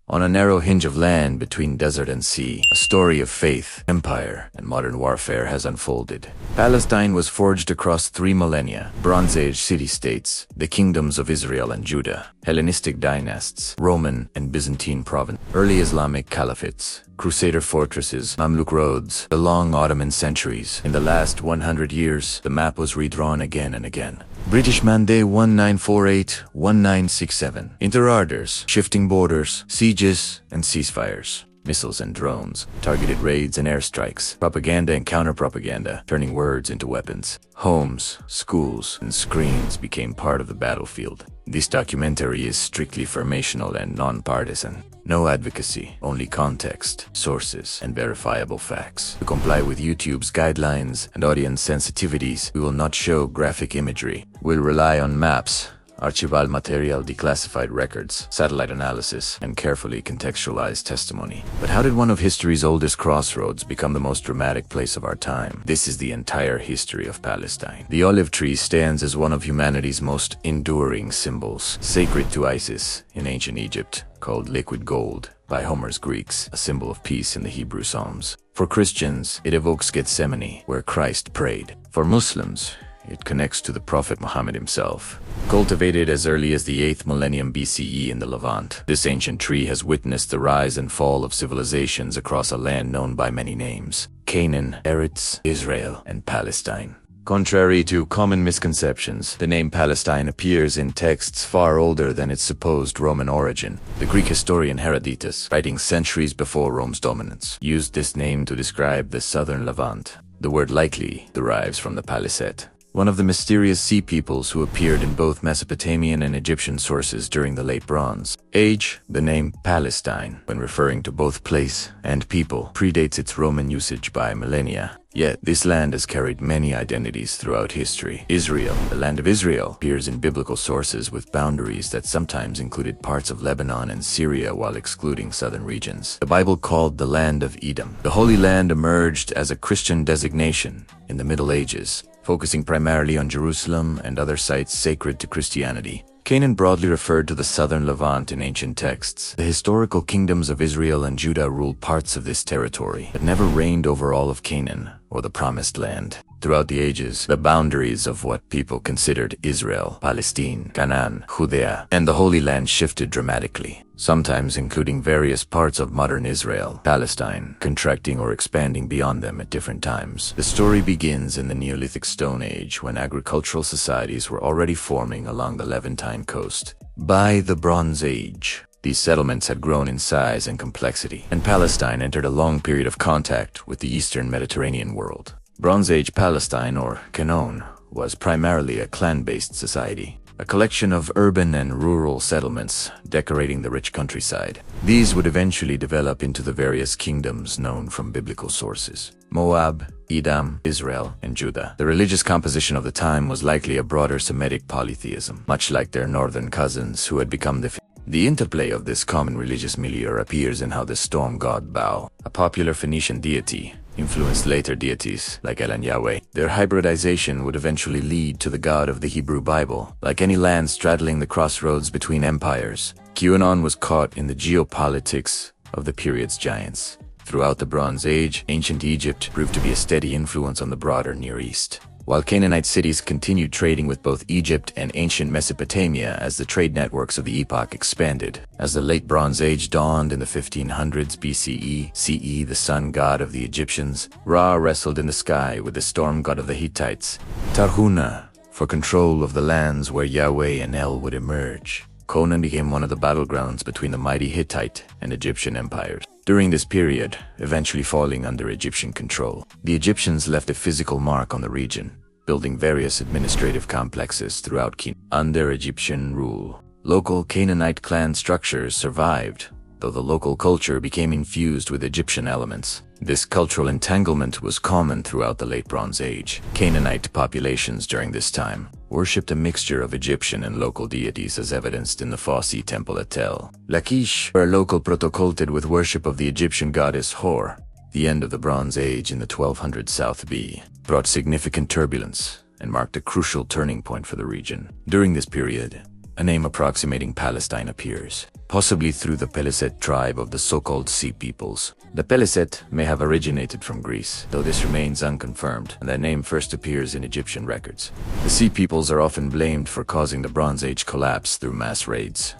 On a narrow hinge of land between desert and sea, a story of faith, empire, and modern warfare has unfolded. Palestine was forged across 3 millennia: Bronze Age city-states, the kingdoms of Israel and Judah, Hellenistic dynasts, Roman and Byzantine province, early Islamic caliphates, Crusader fortresses, Mamluk roads, the long Ottoman centuries. In the last 100 years, the map was redrawn again and again. British Mandate 1948-1967. Interarders, shifting borders, sieges and ceasefires. Missiles and drones, targeted raids and airstrikes, propaganda and counter-propaganda, turning words into weapons. Homes, schools, and screens became part of the battlefield. This documentary is strictly formational and non-partisan. No advocacy, only context, sources, and verifiable facts. To comply with YouTube's guidelines and audience sensitivities, we will not show graphic imagery. We'll rely on maps, archival material, declassified records, satellite analysis, and carefully contextualized testimony. But how did one of history's oldest crossroads become the most dramatic place of our time? This is the entire history of Palestine. The olive tree stands as one of humanity's most enduring symbols, sacred to Isis in ancient Egypt, called liquid gold by Homer's Greeks, a symbol of peace in the Hebrew Psalms. For Christians, it evokes Gethsemane, where Christ prayed. For Muslims, it connects to the Prophet Muhammad himself. Cultivated as early as the 8th millennium BCE in the Levant, this ancient tree has witnessed the rise and fall of civilizations across a land known by many names: Canaan, Eretz, Israel, and Palestine. Contrary to common misconceptions, the name Palestine appears in texts far older than its supposed Roman origin. The Greek historian Herodotus, writing centuries before Rome's dominance, used this name to describe the southern Levant. The word likely derives from the Palisette, one of the mysterious sea peoples who appeared in both Mesopotamian and Egyptian sources during the Late Bronze Age. The name Palestine, when referring to both place and people, predates its Roman usage by millennia. Yet, this land has carried many identities throughout history. Israel, the land of Israel, appears in biblical sources with boundaries that sometimes included parts of Lebanon and Syria while excluding southern regions. The Bible called the land of Edom. The Holy Land emerged as a Christian designation in the Middle Ages, focusing primarily on Jerusalem and other sites sacred to Christianity. Canaan broadly referred to the southern Levant in ancient texts. The historical kingdoms of Israel and Judah ruled parts of this territory, but never reigned over all of Canaan or the Promised Land. Throughout the ages, the boundaries of what people considered Israel, Palestine, Canaan, Judea, and the Holy Land shifted dramatically, sometimes including various parts of modern Israel, Palestine, contracting or expanding beyond them at different times. The story begins in the Neolithic Stone Age, when agricultural societies were already forming along the Levantine coast. By the Bronze Age, these settlements had grown in size and complexity, and Palestine entered a long period of contact with the Eastern Mediterranean world. Bronze Age Palestine, or Canaan, was primarily a clan-based society, a collection of urban and rural settlements decorating the rich countryside. These would eventually develop into the various kingdoms known from biblical sources: Moab, Edom, Israel, and Judah. The religious composition of the time was likely a broader Semitic polytheism, much like their northern cousins who had become the interplay of this common religious milieu appears in how the storm god Baal, a popular Phoenician deity, influenced later deities like El and Yahweh. Their hybridization would eventually lead to the God of the Hebrew Bible. Like any land straddling the crossroads between empires, QAnon was caught in the geopolitics of the period's giants. Throughout the Bronze Age, ancient Egypt proved to be a steady influence on the broader Near East, while Canaanite cities continued trading with both Egypt and ancient Mesopotamia as the trade networks of the epoch expanded. As the Late Bronze Age dawned in the 1500s BCE, CE, the sun god of the Egyptians, Ra wrestled in the sky with the storm god of the Hittites, Tarhuna, for control of the lands where Yahweh and El would emerge. Canaan became one of the battlegrounds between the mighty Hittite and Egyptian empires. During this period, eventually falling under Egyptian control, the Egyptians left a physical mark on the region, building various administrative complexes throughout Canaan. Under Egyptian rule, local Canaanite clan structures survived, though the local culture became infused with Egyptian elements. This cultural entanglement was common throughout the Late Bronze Age. Canaanite populations during this time worshipped a mixture of Egyptian and local deities, as evidenced in the Fosse temple at Tel Lachish, where local protoculted with worship of the Egyptian goddess Hor. The end of the Bronze Age in the 1200s South B brought significant turbulence and marked a crucial turning point for the region. During this period, a name approximating Palestine appears, possibly through the Peliset tribe of the so-called Sea Peoples. The Peliset may have originated from Greece, though this remains unconfirmed, and their name first appears in Egyptian records. The Sea Peoples are often blamed for causing the Bronze Age collapse through mass raids.